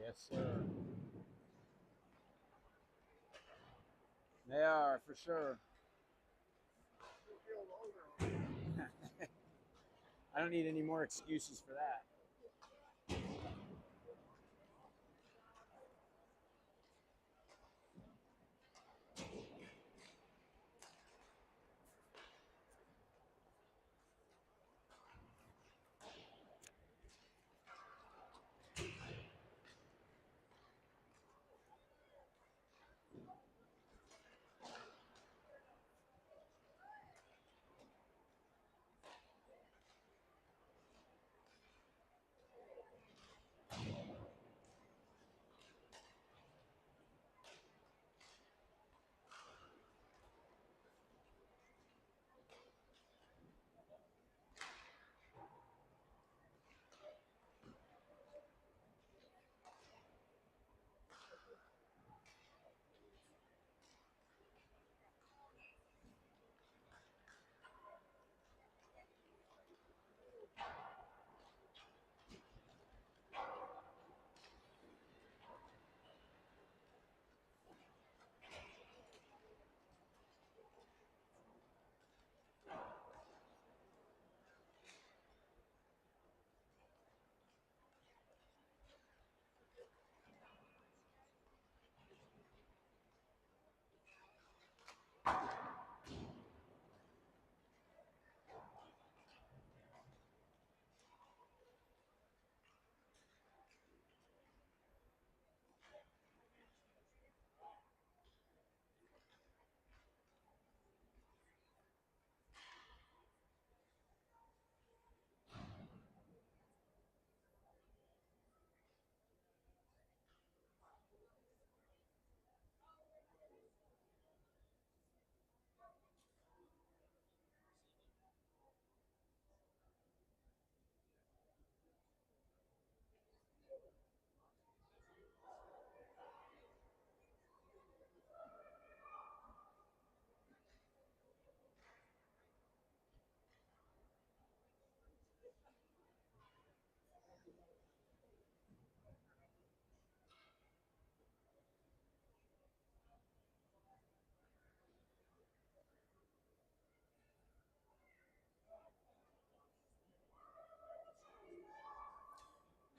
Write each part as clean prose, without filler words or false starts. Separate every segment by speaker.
Speaker 1: Yes, sir. They are for sure. I don't need any more excuses for that.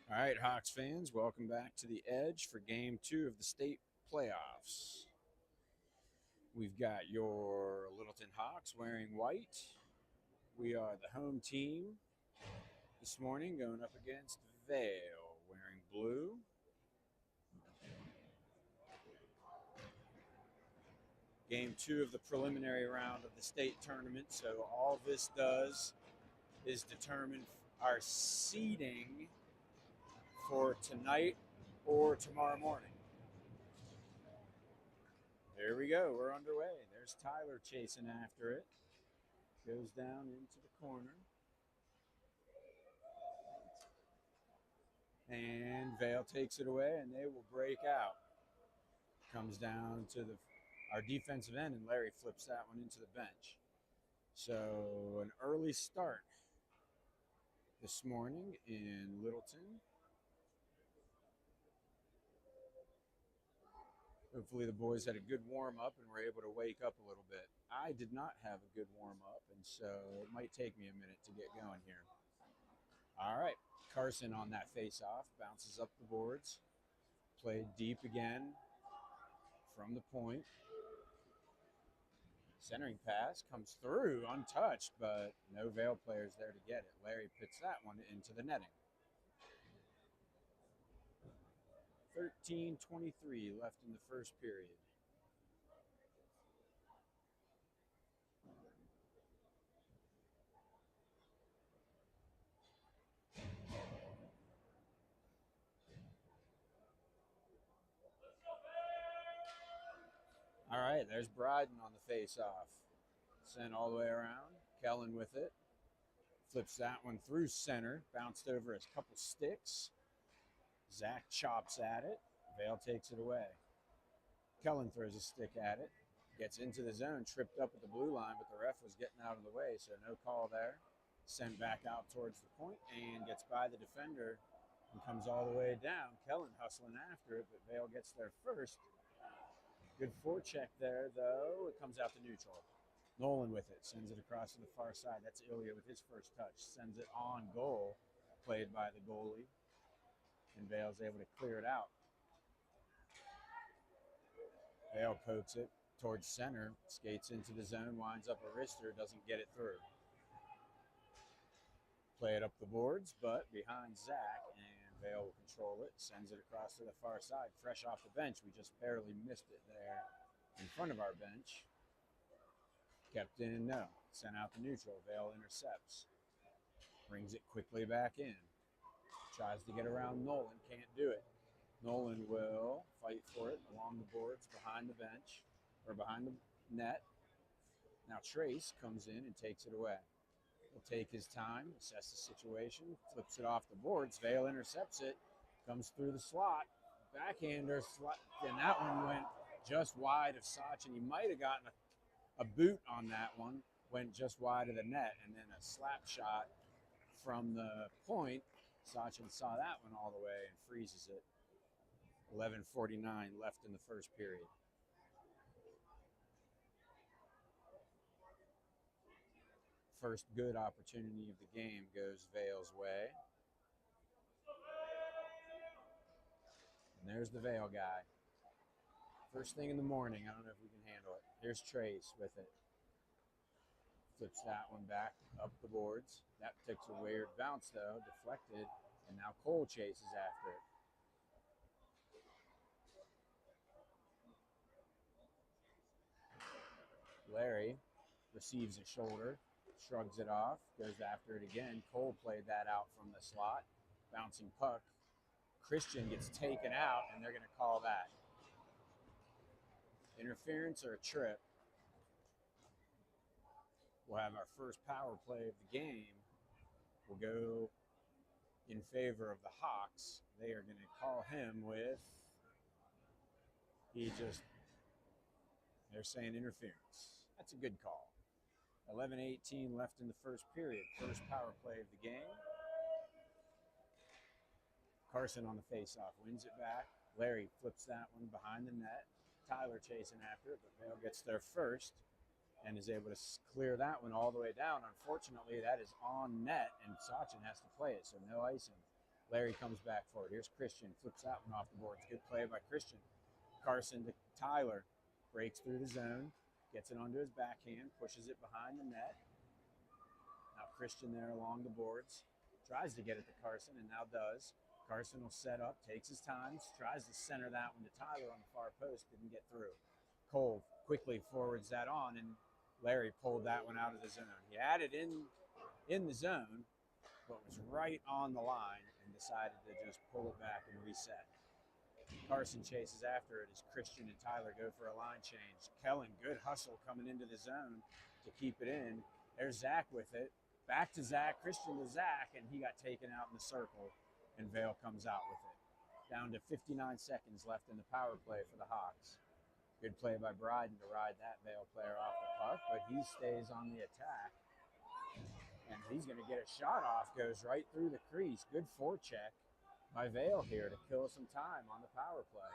Speaker 1: All right, Hawks fans, welcome back to the Edge for Game 2 of the state playoffs. We've got your Littleton Hawks wearing white. We are the home team this morning going up against Vail wearing blue. Game 2 of the preliminary round of the state tournament. So all this does is determine our seeding for tonight or tomorrow morning. There we go. We're underway. There's Tyler chasing after it. Goes down into the corner. And Vail takes it away, and they will break out. Comes down to our defensive end, and Larry flips that one into the bench. So an early start this morning in Littleton. Hopefully the boys had a good warm-up and were able to wake up a little bit. I did not have a good warm-up, and so it might take me a minute to get going here. All right, Carson on that face-off, bounces up the boards. Played deep again from the point. Centering pass comes through untouched, but no Vail players there to get it. Larry puts that one into the netting. 13:23 left in the first period. All right, there's Bryden on the face-off. Sent all the way around. Kellen with it. Flips that one through center. Bounced over a couple sticks. Zach chops at it. Vail takes it away. Kellen throws a stick at it. Gets into the zone, tripped up at the blue line, but the ref was getting out of the way, so no call there. Sent back out towards the point and gets by the defender, and comes all the way down. Kellen hustling after it, but Vail gets there first. Good forecheck there, though. It comes out to neutral. Nolan with it, sends it across to the far side. That's Ilya with his first touch. Sends it on goal, played by the goalie. And Vail's able to clear it out. Vail pokes it towards center, skates into the zone, winds up a wrister, doesn't get it through. Play it up the boards, but behind Zach, and Vail will control it, sends it across to the far side. Fresh off the bench, we just barely missed it there in front of our bench. Kept in, no. Sent out to neutral. Vail intercepts. Brings it quickly back in. Tries to get around Nolan, can't do it. Nolan will fight for it along the boards, behind the bench, or behind the net. Now Trace comes in and takes it away. He'll take his time, assess the situation, flips it off the boards. Vail intercepts it, comes through the slot. Backhander, and that one went just wide of Sachin. He might have gotten a boot on that one, went just wide of the net, and then a slap shot from the point. Sachin saw that one all the way and freezes it. 11:49 left in the first period. First good opportunity of the game goes Vail's way. And there's the Vail guy. First thing in the morning. I don't know if we can handle it. Here's Trace with it. Flips that one back up the boards. That takes a weird bounce, though. Deflected. And now Cole chases after it. Larry receives a shoulder. Shrugs it off, goes after it again. Cole played that out from the slot. Bouncing puck. Christian gets taken out, and they're going to call that interference or a trip. We'll have our first power play of the game. We'll go in favor of the Hawks. They are going to call him with, they're saying interference. That's a good call. 11:18 left in the first period. First power play of the game. Carson on the faceoff, wins it back. Larry flips that one behind the net. Tyler chasing after it, but Vail gets there first and is able to clear that one all the way down. Unfortunately, that is on net, and Sachin has to play it, so no icing. Larry comes back for it. Here's Christian, flips that one off the boards. Good play by Christian. Carson to Tyler, breaks through the zone. Gets it onto his backhand, pushes it behind the net. Now Christian there along the boards. Tries to get it to Carson, and now does. Carson will set up, takes his time, tries to center that one to Tyler on the far post, didn't get through. Cole quickly forwards that on, and Larry pulled that one out of the zone. He had it in the zone, but was right on the line and decided to just pull it back and reset. Carson chases after it as Christian and Tyler go for a line change. Kellen, good hustle coming into the zone to keep it in. There's Zach with it. Back to Zach, Christian to Zach, and he got taken out in the circle, and Vail comes out with it. Down to 59 seconds left in the power play for the Hawks. Good play by Bryden to ride that Vail player off the puck, but he stays on the attack. And he's going to get a shot off, goes right through the crease. Good forecheck by Vail here to kill some time on the power play.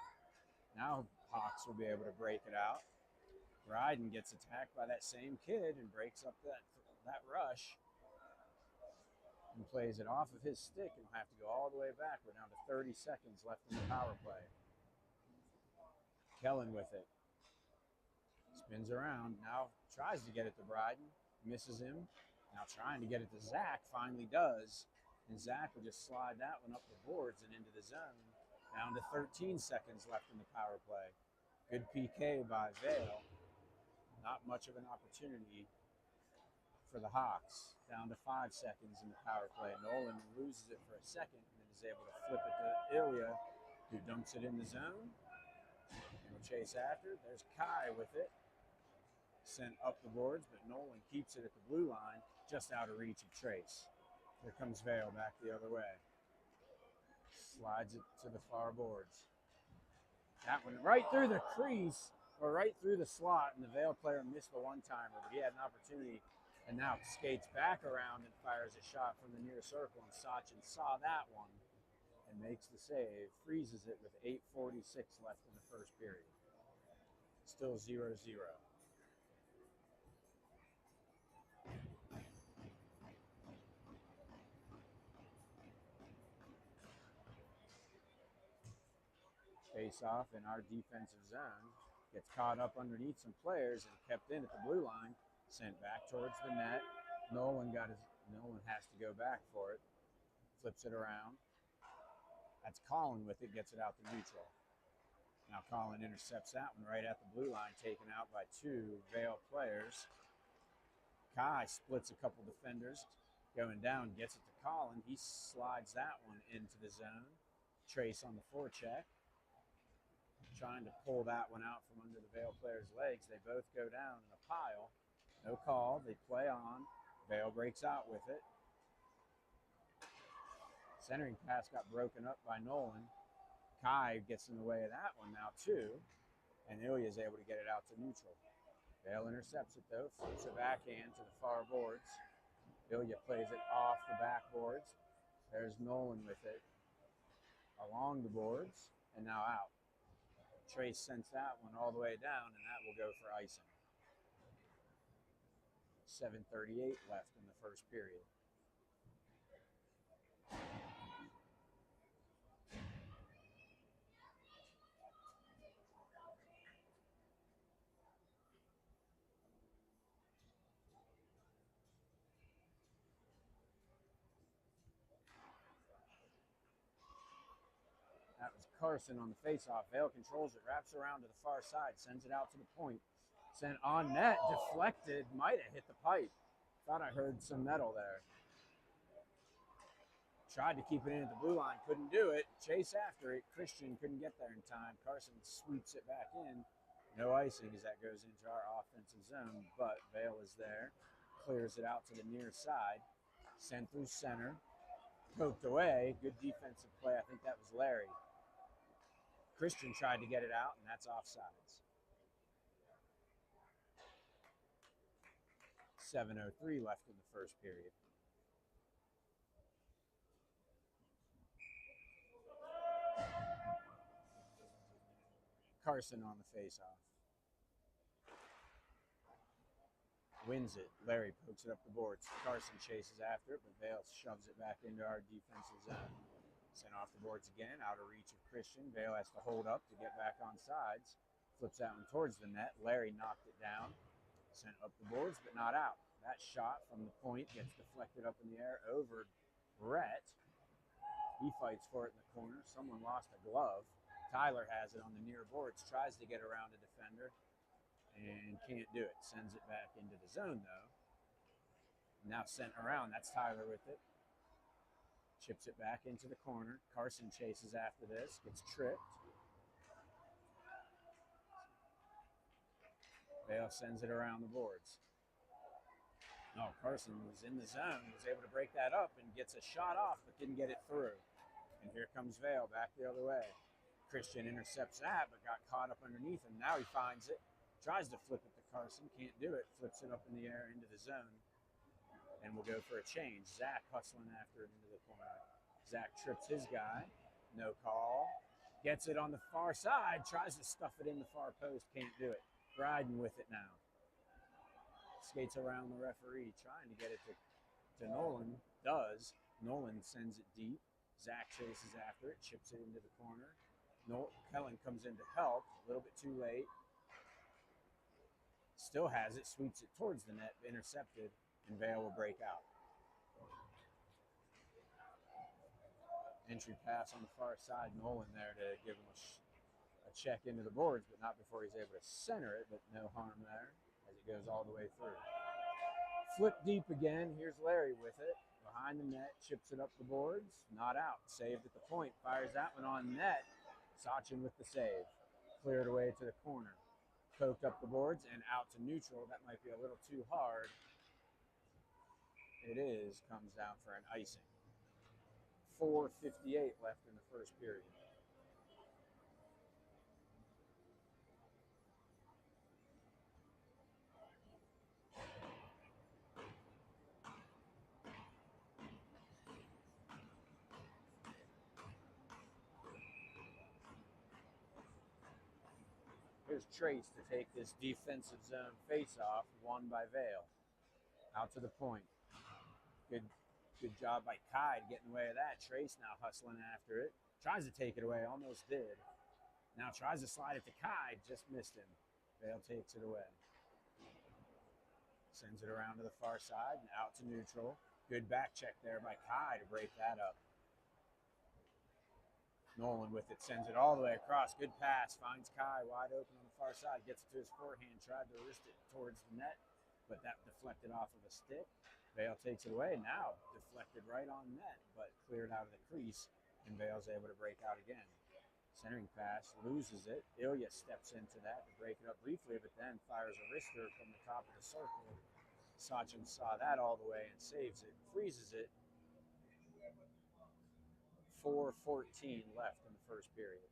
Speaker 1: Now Hawks will be able to break it out. Bryden gets attacked by that same kid and breaks up that rush and plays it off of his stick, and will have to go all the way back. We're down to 30 seconds left in the power play. Kellen with it. Spins around, now tries to get it to Bryden, misses him. Now trying to get it to Zach, finally does. And Zach will just slide that one up the boards and into the zone. Down to 13 seconds left in the power play. Good PK by Vail. Not much of an opportunity for the Hawks. Down to 5 seconds in the power play. Nolan loses it for a second and is able to flip it to Ilya, who dumps it in the zone. And will chase after. There's Kai with it. Sent up the boards, but Nolan keeps it at the blue line, just out of reach of Trace. Here comes Vail back the other way. Slides it to the far boards. That one right through the crease, or right through the slot, and the Vail player missed the one-timer, but he had an opportunity, and now skates back around and fires a shot from the near circle, and Sachin saw that one and makes the save, freezes it with 8:46 left in the first period. Still 0-0. Face off in our defensive zone. Gets caught up underneath some players and kept in at the blue line. Sent back towards the net. Nolan has to go back for it. Flips it around. That's Colin with it, gets it out to neutral. Now Colin intercepts that one right at the blue line, taken out by two Vail players. Kai splits a couple defenders. Going down, gets it to Colin. He slides that one into the zone. Trace on the forecheck. Trying to pull that one out from under the Vail players' legs. They both go down in a pile. No call. They play on. Vail breaks out with it. Centering pass got broken up by Nolan. Kai gets in the way of that one now too. And Ilya's able to get it out to neutral. Vail intercepts it though. Flips it backhand to the far boards. Ilya plays it off the backboards. There's Nolan with it. Along the boards. And now out. Trace sends that one all the way down, and that will go for icing. 7:38 left in the first period. That was Carson on the faceoff. Vail controls it, wraps around to the far side, sends it out to the point. Sent on net, deflected, might have hit the pipe. Thought I heard some metal there. Tried to keep it in at the blue line, couldn't do it. Chase after it. Christian couldn't get there in time. Carson sweeps it back in. No icing as that goes into our offensive zone, but Vail is there. Clears it out to the near side. Sent through center. Poked away. Good defensive play. I think that was Larry. Christian tried to get it out, and that's offsides. 7:03 left in the first period. Carson on the faceoff. Wins it. Larry pokes it up the boards. Carson chases after it, but Vail shoves it back into our defensive zone. Sent off the boards again, out of reach of Christian. Vail has to hold up to get back on sides. Flips that one towards the net. Larry knocked it down. Sent up the boards, but not out. That shot from the point gets deflected up in the air over Brett. He fights for it in the corner. Someone lost a glove. Tyler has it on the near boards. Tries to get around a defender and can't do it. Sends it back into the zone, though. Now sent around. That's Tyler with it. Chips it back into the corner. Carson chases after this. Gets tripped. Vail sends it around the boards. No, Carson was in the zone. Was able to break that up and gets a shot off, but didn't get it through. And here comes Vail back the other way. Christian intercepts that, but got caught up underneath him. Now he finds it. Tries to flip it to Carson. Can't do it. Flips it up in the air into the zone. And we'll go for a change. Zach hustling after it into the corner. Zach trips his guy. No call. Gets it on the far side. Tries to stuff it in the far post. Can't do it. Riding with it now. Skates around the referee. Trying to get it to Nolan. Does. Nolan sends it deep. Zach chases after it. Chips it into the corner. Kellen comes in to help. A little bit too late. Still has it. Sweeps it towards the net. Intercepted. And Vail will break out. Entry pass on the far side. Nolan there to give him a check into the boards, but not before he's able to center it, but no harm there as it goes all the way through. Flip deep again. Here's Larry with it. Behind the net. Chips it up the boards. Not out. Saved at the point. Fires that one on net. Sachin with the save. Cleared away to the corner. Poked up the boards and out to neutral. That might be a little too hard. It is. Comes down for an icing. 4:58 left in the first period. Here's Trace to take this defensive zone face-off, won by Vail. Out to the point. Good job by Kai getting away with that. Trace now hustling after it. Tries to take it away, almost did. Now tries to slide it to Kai, just missed him. Vail takes it away. Sends it around to the far side and out to neutral. Good back check there by Kai to break that up. Nolan with it, sends it all the way across. Good pass, finds Kai wide open on the far side, gets it to his forehand, tried to wrist it towards the net, but that deflected off of a stick. Vail takes it away, now deflected right on net, but cleared out of the crease, and Vail's able to break out again. Centering pass, loses it. Ilya steps into that to break it up briefly, but then fires a wrister from the top of the circle. Sachin saw that all the way and saves it, freezes it. 4:14 left in the first period.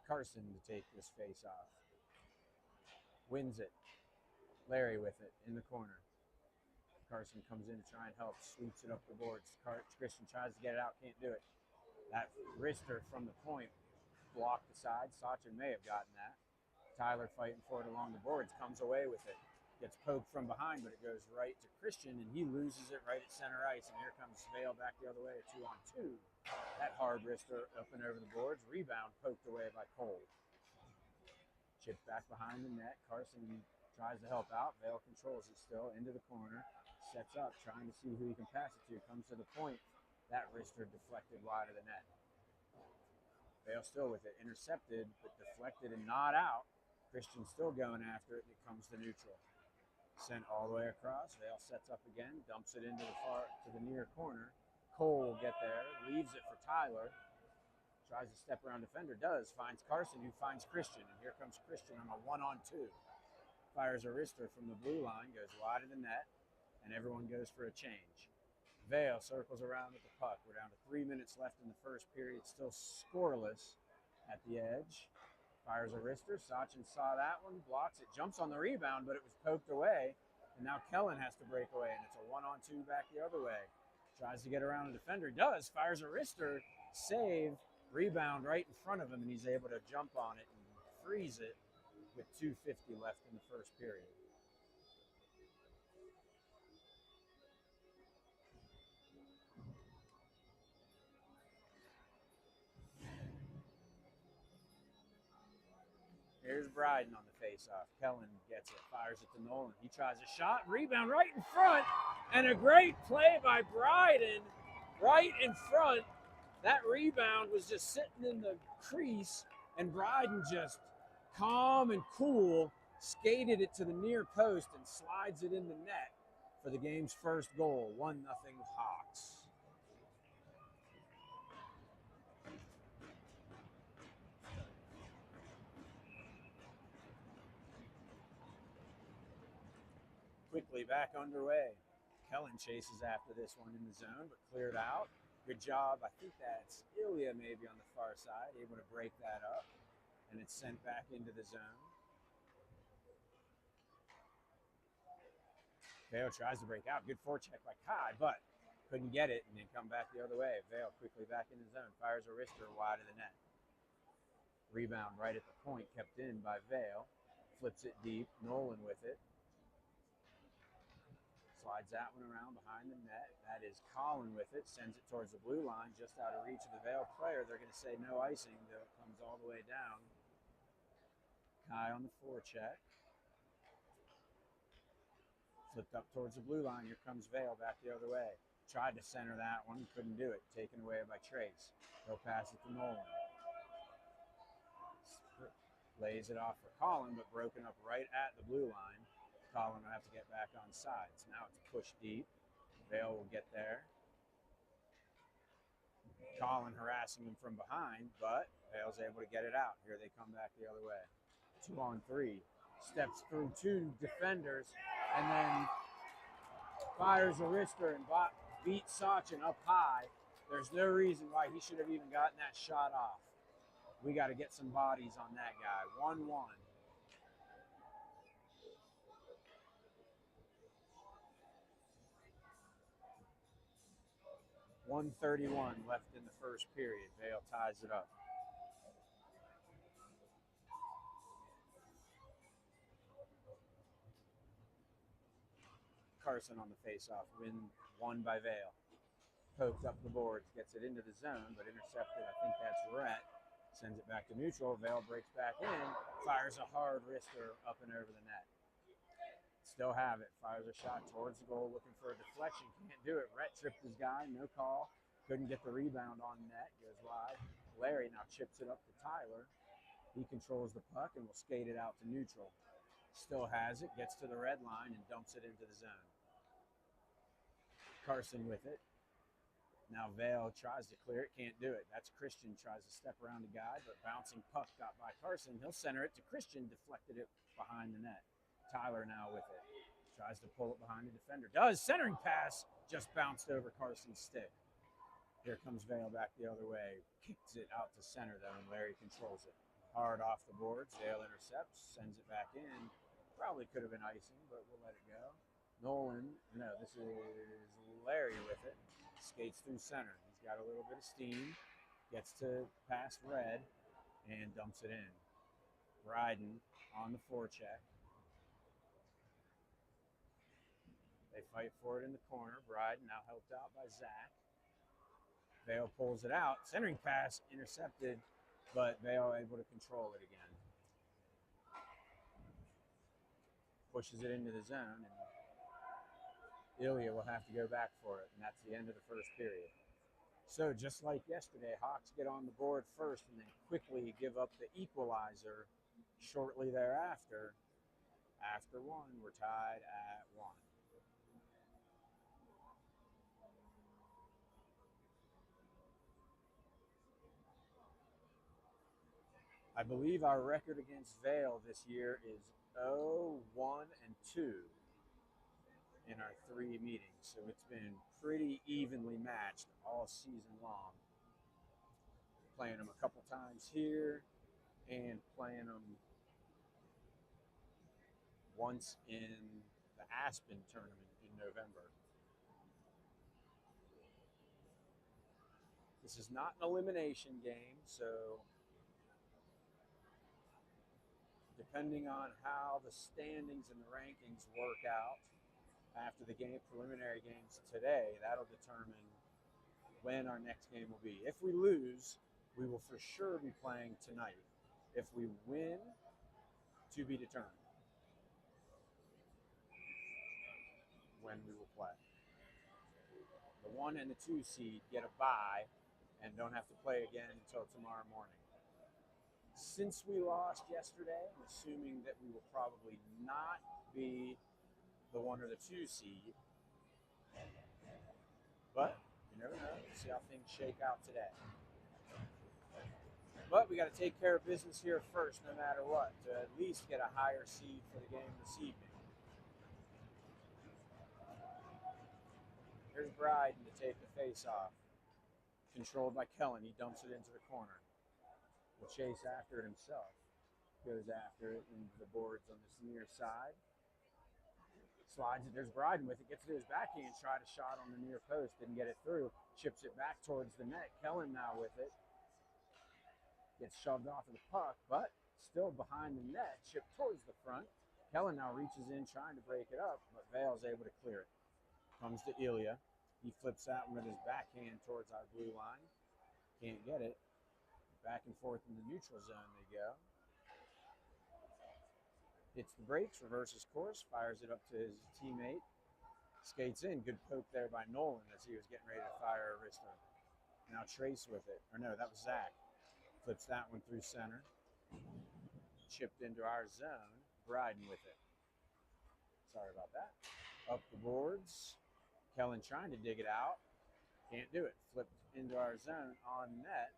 Speaker 1: Carson to take this face off. Wins it. Larry with it in the corner. Carson comes in to try and help, sweeps it up the boards. Christian tries to get it out, can't do it. That wrister from the point blocked the side. Sachin may have gotten that. Tyler fighting for it along the boards, comes away with it. Gets poked from behind, but it goes right to Christian, and he loses it right at center ice. And here comes Vail back the other way, a 2-on-2. That hard wrister up and over the boards. Rebound poked away by Cole. Chipped back behind the net. Carson tries to help out. Vail controls it still into the corner. Sets up, trying to see who he can pass it to. Comes to the point. That wrister deflected wide of the net. Vail still with it. Intercepted, but deflected and not out. Christian still going after it. It comes to neutral. Sent all the way across. Vail sets up again. Dumps it into the near corner. Cole will get there, leaves it for Tyler, tries to step around defender, does, finds Carson, who finds Christian, and here comes Christian on a 1-on-2. Fires a wrister from the blue line, goes wide of the net, and everyone goes for a change. Vail circles around with the puck. We're down to 3 minutes left in the first period, still scoreless at the edge. Fires a wrister, Sachin saw that one, blocks it, jumps on the rebound, but it was poked away, and now Kellen has to break away, and it's a 1-on-2 back the other way. Tries to get around the defender, does, fires a wrister, save, rebound right in front of him, and he's able to jump on it and freeze it with 2:50 left in the first period. Here's Bryden on the face-off. Kellen gets it, fires it to Nolan. He tries a shot, rebound right in front, and a great play by Bryden right in front. That rebound was just sitting in the crease, and Bryden just calm and cool skated it to the near post and slides it in the net for the game's first goal. 1-0 Hawks. Quickly back underway. Kellen chases after this one in the zone, but cleared out. Good job. I think that's Ilya maybe on the far side, able to break that up, and it's sent back into the zone. Vail tries to break out. Good forecheck by Kai, but couldn't get it, and then come back the other way. Vail quickly back in the zone, fires a wrister wide of the net. Rebound right at the point, kept in by Vail. Flips it deep. Nolan with it. Slides that one around behind the net. That is Colin with it. Sends it towards the blue line, just out of reach of the Vail player. They're going to say no icing, though it comes all the way down. Kai on the forecheck. Flipped up towards the blue line. Here comes Vail back the other way. Tried to center that one, couldn't do it. Taken away by Trace. He'll pass it to Nolan. Lays it off for Colin, but broken up right at the blue line. Colin will have to get back on sides. Now it's pushed deep. Vail will get there. Colin harassing him from behind, but Vail's able to get it out. Here they come back the other way. 2-on-3. Steps through two defenders and then fires a wrister and beats Sachin up high. There's no reason why he should have even gotten that shot off. We got to get some bodies on that guy. 1-1. 1:31 left in the first period. Vail ties it up. Carson on the face-off, won by Vail. Poked up the boards, gets it into the zone, but intercepted. I think that's Rhett. Sends it back to neutral. Vail breaks back in, fires a hard wrister up and over the net. Still have it. Fires a shot towards the goal, looking for a deflection. Can't do it. Rhett tripped his guy. No call. Couldn't get the rebound on net. Goes wide. Larry now chips it up to Tyler. He controls the puck and will skate it out to neutral. Still has it. Gets to the red line and dumps it into the zone. Carson with it. Now Vail tries to clear it. Can't do it. That's Christian. Tries to step around the guy, but bouncing puck got by Carson. He'll center it to Christian. Deflected it behind the net. Tyler now with it. Tries to pull it behind the defender. Does. Centering pass. Just bounced over Carson's stick. Here comes Vail back the other way. Kicks it out to center, though, and Larry controls it. Hard off the boards. Vail intercepts. Sends it back in. Probably could have been icing, but we'll let it go. Nolan. No, this is Larry with it. Skates through center. He's got a little bit of steam. Gets to past Red and dumps it in. Bryden on the forecheck. They fight for it in the corner. Bryden now helped out by Zach. Vail pulls it out. Centering pass intercepted, but Vail able to control it again. Pushes it into the zone, and Ilya will have to go back for it, and that's the end of the first period. So just like yesterday, Hawks get on the board first and then quickly give up the equalizer shortly thereafter. After one, we're tied at 1. I believe our record against Vail this year is 0-1-2 in our 3 meetings. So it's been pretty evenly matched all season long. Playing them a couple times here and playing them once in the Aspen tournament in November. This is not an elimination game, so depending on how the standings and the rankings work out after the preliminary games today, that'll determine when our next game will be. If we lose, we will for sure be playing tonight. If we win, to be determined when we will play. The 1 and the 2 seed get a bye and don't have to play again until tomorrow morning. Since we lost yesterday, I'm assuming that we will probably not be the 1 or the 2 seed. But you never know. We'll see how things shake out today. But we got to take care of business here first, no matter what, to at least get a higher seed for the game this evening. Here's Bryden to take the face off. Controlled by Kellen. He dumps it into the corner. Will chase after it himself. Goes after it into the boards on this near side. Slides it. There's Bryden with it. Gets it to his backhand. Tried a shot on the near post. Didn't get it through. Chips it back towards the net. Kellen now with it. Gets shoved off of the puck, but still behind the net. Chipped towards the front. Kellen now reaches in trying to break it up, but Vail's able to clear it. Comes to Ilya. He flips that one with his backhand towards our blue line. Can't get it. Back and forth in the neutral zone they go. Hits the brakes, reverses course, fires it up to his teammate. Skates in. Good poke there by Nolan as he was getting ready to fire a wrister. Now Trace with it. Or no, that was Zach. Flips that one through center. Chipped into our zone. Bryden with it. Sorry about that. Up the boards. Kellen trying to dig it out. Can't do it. Flipped into our zone on net.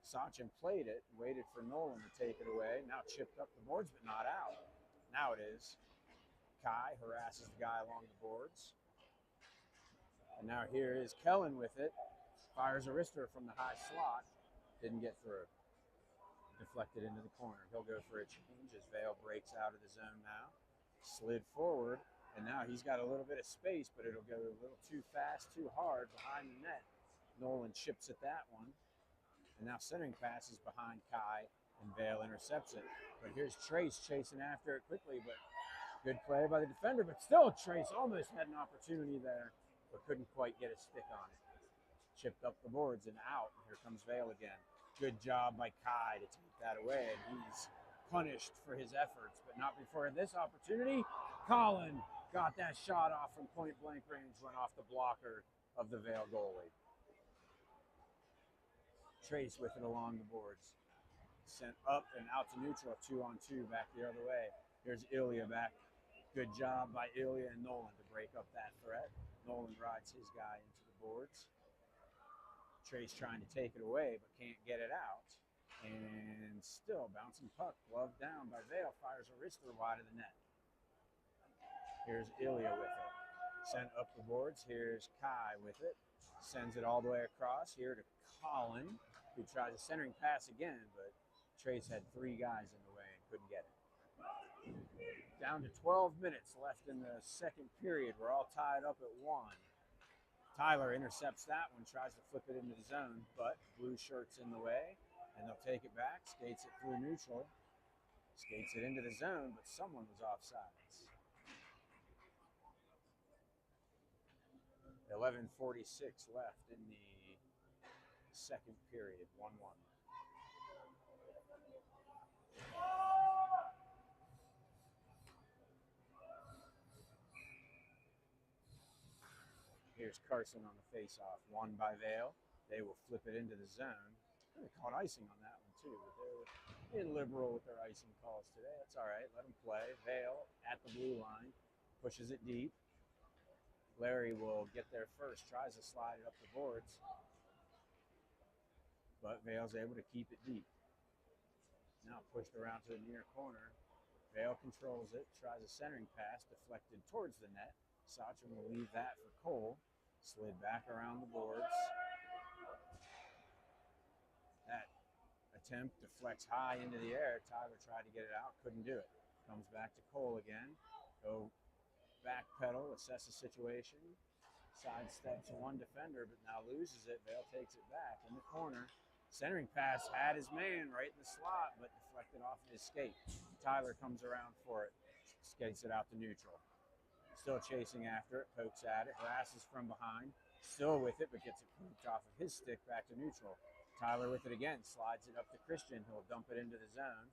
Speaker 1: Sachin played it, waited for Nolan to take it away. Now chipped up the boards, but not out. Now it is. Kai harasses the guy along the boards. And now here is Kellen with it. Fires a wrister from the high slot. Didn't get through. Deflected into the corner. He'll go for a change as Vail breaks out of the zone now. Slid forward. And now he's got a little bit of space, but it'll go a little too fast, too hard behind the net. Nolan chips at that one. And now centering pass is behind Kai, and Vail intercepts it. But here's Trace chasing after it quickly, but good play by the defender. But still, Trace almost had an opportunity there, but couldn't quite get a stick on it. Chipped up the boards and out. Here comes Vail again. Good job by Kai to take that away, and he's punished for his efforts, but not before this opportunity. Colin got that shot off from point blank range, went off the blocker of the Vail goalie. Trace with it along the boards. Sent up and out to neutral, 2-on-2, back the other way. Here's Ilya back. Good job by Ilya and Nolan to break up that threat. Nolan rides his guy into the boards. Trace trying to take it away, but can't get it out. And still bouncing puck, gloved down by Vail, fires a wrister wide of the net. Here's Ilya with it. Sent up the boards. Here's Kai with it. Sends it all the way across here to Colin, who tries a centering pass again, but Trace had 3 guys in the way and couldn't get it. Down to 12 minutes left in the second period. We're all tied up at 1. Tyler intercepts that one, tries to flip it into the zone, but blue shirt's in the way, and they'll take it back, skates it through neutral, skates it into the zone, but someone was offsides. 11:46 left in the second period, 1-1. Here's Carson on the face-off, won by Vail. They will flip it into the zone. They caught icing on that one too, but they're being liberal with their icing calls today. That's all right, let them play. Vail at the blue line, pushes it deep. Larry will get there first, tries to slide it up the boards, but Vail's able to keep it deep. Now pushed around to the near corner. Vail controls it, tries a centering pass, deflected towards the net. Sachin will leave that for Cole. Slid back around the boards. That attempt deflects high into the air. Tyler tried to get it out, couldn't do it. Comes back to Cole again. Go back pedal, assess the situation. Sidesteps one defender, but now loses it. Vail takes it back in the corner. Centering pass had his man right in the slot, but deflected off of his skate. Tyler comes around for it, skates it out to neutral. Still chasing after it, pokes at it, harasses from behind. Still with it, but gets it pooped off of his stick back to neutral. Tyler with it again, slides it up to Christian. He'll dump it into the zone.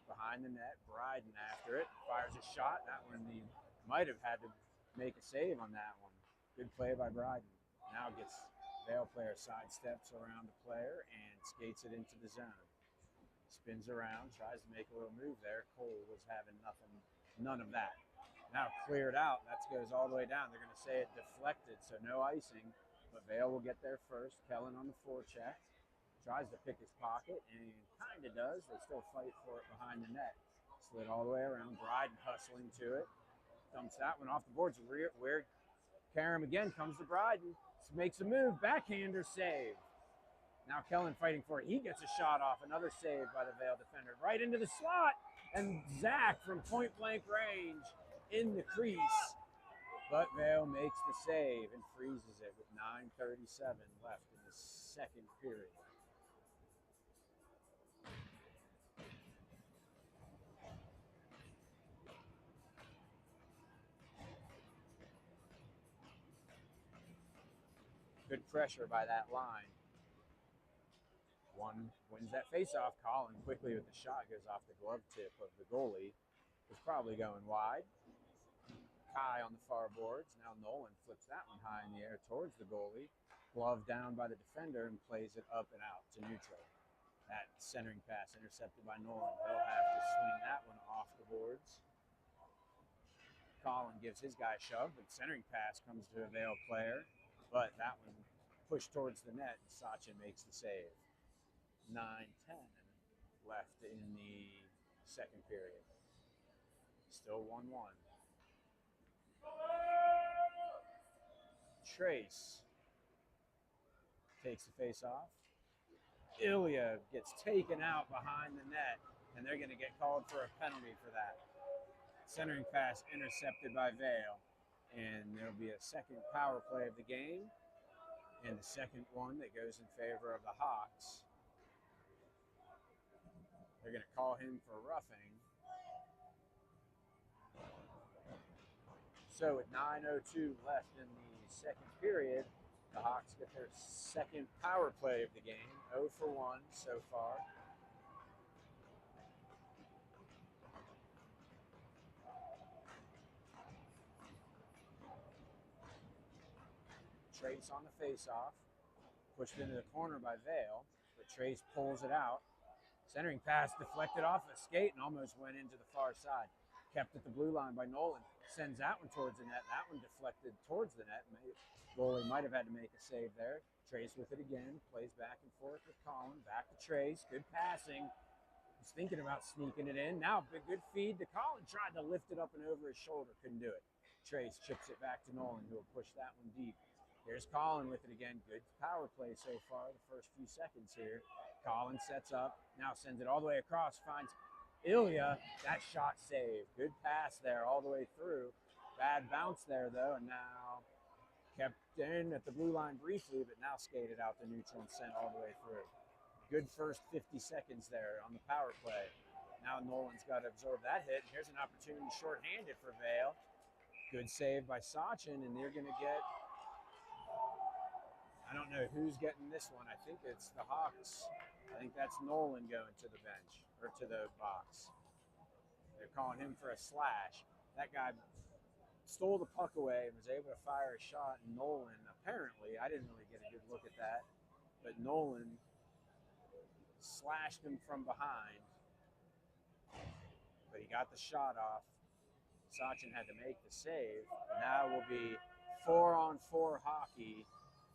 Speaker 1: Behind the net, Bryden after it, fires a shot. That one he might have had to make a save on that one. Good play by Bryden. Now gets Vail player sidesteps around the player and skates it into the zone. Spins around, tries to make a little move there. Cole was having none of that. Now cleared out. That goes all the way down. They're going to say it deflected, so no icing. But Vail will get there first. Kellen on the forecheck. Tries to pick his pocket, and kind of does. They still fight for it behind the net. Slid all the way around. Bryden hustling to it. Dumps that one off the boards. Weird. Karam again comes to Bryden. Makes a move. Backhander save. Now Kellen fighting for it. He gets a shot off. Another save by the Vail defender. Right into the slot. And Zach from point blank range in the crease, but Vail makes the save and freezes it with 9:37 left in the second period. Good pressure by that line. One wins that faceoff. Colin quickly with the shot goes off the glove tip of the goalie. Was probably going wide. Kai on the far boards. Now Nolan flips that one high in the air towards the goalie. Glove down by the defender and plays it up and out to neutral. That centering pass intercepted by Nolan. He'll have to swing that one off the boards. Colin gives his guy a shove, but centering pass comes to a Vail player. But that one pushed towards the net, and Sachin makes the save. 9:10 left in the second period. Still 1-1. Trace takes the face off. Ilya gets taken out behind the net, and they're going to get called for a penalty for that. Centering pass intercepted by Vail. And there'll be a second power play of the game, and the second one that goes in favor of the Hawks. They're going to call him for roughing. So with 9:02 left in the second period, the Hawks get their second power play of the game, 0 for 1 so far. Trace on the faceoff, pushed into the corner by Vail, but Trace pulls it out. Centering pass deflected off a skate and almost went into the far side. Kept at the blue line by Nolan. Sends that one towards the net. That one deflected towards the net. Goalie might have had to make a save there. Trace with it again. Plays back and forth with Colin. Back to Trace. Good passing. He's thinking about sneaking it in. Now a good feed to Colin. Tried to lift it up and over his shoulder. Couldn't do it. Trace chips it back to Nolan, who will push that one deep. Here's Colin with it again. Good power play so far, the first few seconds here. Colin sets up, now sends it all the way across, finds Ilya. That shot saved. Good pass there all the way through. Bad bounce there, though, and now kept in at the blue line briefly, but now skated out the neutral and sent all the way through. Good first 50 seconds there on the power play. Now Nolan's got to absorb that hit. Here's an opportunity shorthanded for Vail. Good save by Sachin, and they're going to get... I don't know who's getting this one. I think it's the Hawks. I think that's Nolan going to the bench, or to the box. They're calling him for a slash. That guy stole the puck away and was able to fire a shot. And Nolan, apparently, I didn't really get a good look at that, but Nolan slashed him from behind. But he got the shot off. Sachin had to make the save. Now will be 4-on-4 hockey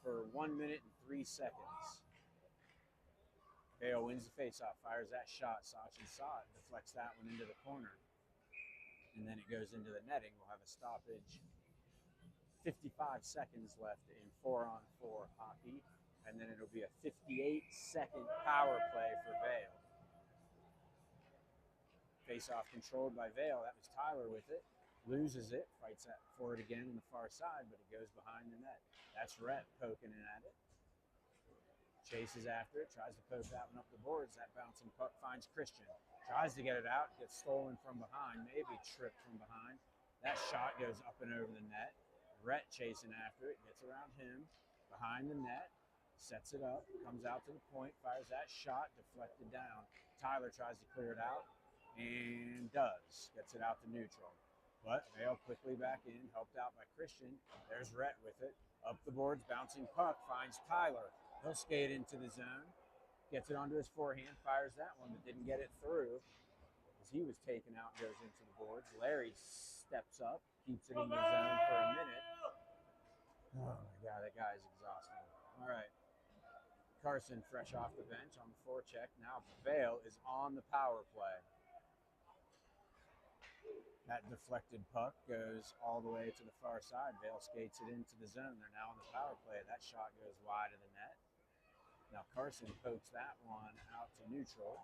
Speaker 1: for 1 minute and 3 seconds. Vail wins the faceoff, fires that shot. Sachin saw it, deflects that one into the corner. And then it goes into the netting. We'll have a stoppage. 55 seconds left in 4-on-4 hockey. And then it'll be a 58-second power play for Vail. Faceoff controlled by Vail. That was Tyler with it. Loses it, fights for it again on the far side, but it goes behind the net. That's Rhett poking it at it. Chases after it, tries to poke that one up the boards. That bouncing puck finds Christian. Tries to get it out, gets stolen from behind, maybe tripped from behind. That shot goes up and over the net. Rhett chasing after it, gets around him, behind the net, sets it up, comes out to the point, fires that shot, deflected down. Tyler tries to clear it out, and does. Gets it out to neutral. But Vail quickly back in, helped out by Christian. There's Rhett with it. Up the boards, bouncing puck, finds Tyler. He'll skate into the zone. Gets it onto his forehand, fires that one, but didn't get it through. As he was taken out, goes into the boards. Larry steps up, keeps it in the zone for a minute. Oh my God, that guy's exhausting. All right. Carson fresh off the bench on the forecheck. Now Vail is on the power play. That deflected puck goes all the way to the far side. Vail skates it into the zone. They're now on the power play. That shot goes wide of the net. Now Carson pokes that one out to neutral.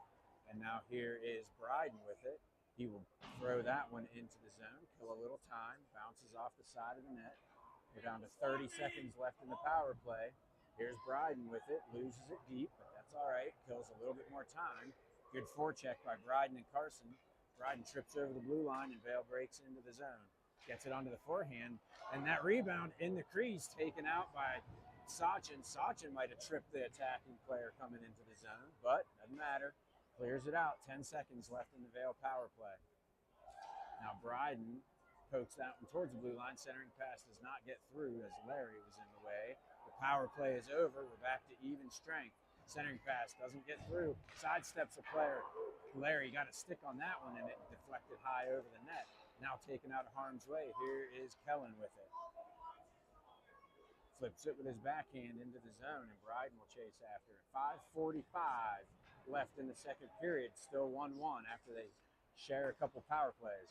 Speaker 1: And now here is Bryden with it. He will throw that one into the zone, kill a little time, bounces off the side of the net. We're down to 30 seconds left in the power play. Here's Bryden with it, loses it deep, but that's all right. Kills a little bit more time. Good forecheck by Bryden and Carson. Bryden trips over the blue line and Vail breaks into the zone. Gets it onto the forehand, and that rebound in the crease taken out by Sachin. Sachin might have tripped the attacking player coming into the zone, but doesn't matter. Clears it out. 10 seconds left in the Vail power play. Now Bryden pokes that one towards the blue line. Centering pass does not get through as Larry was in the way. The power play is over. We're back to even strength. Centering pass doesn't get through. Sidesteps a player. Larry got a stick on that one and it deflected high over the net. Now taken out of harm's way. Here is Kellen with it. Flips it with his backhand into the zone and Bryden will chase after it. 5:45 left in the second period. Still 1-1 after they share a couple power plays.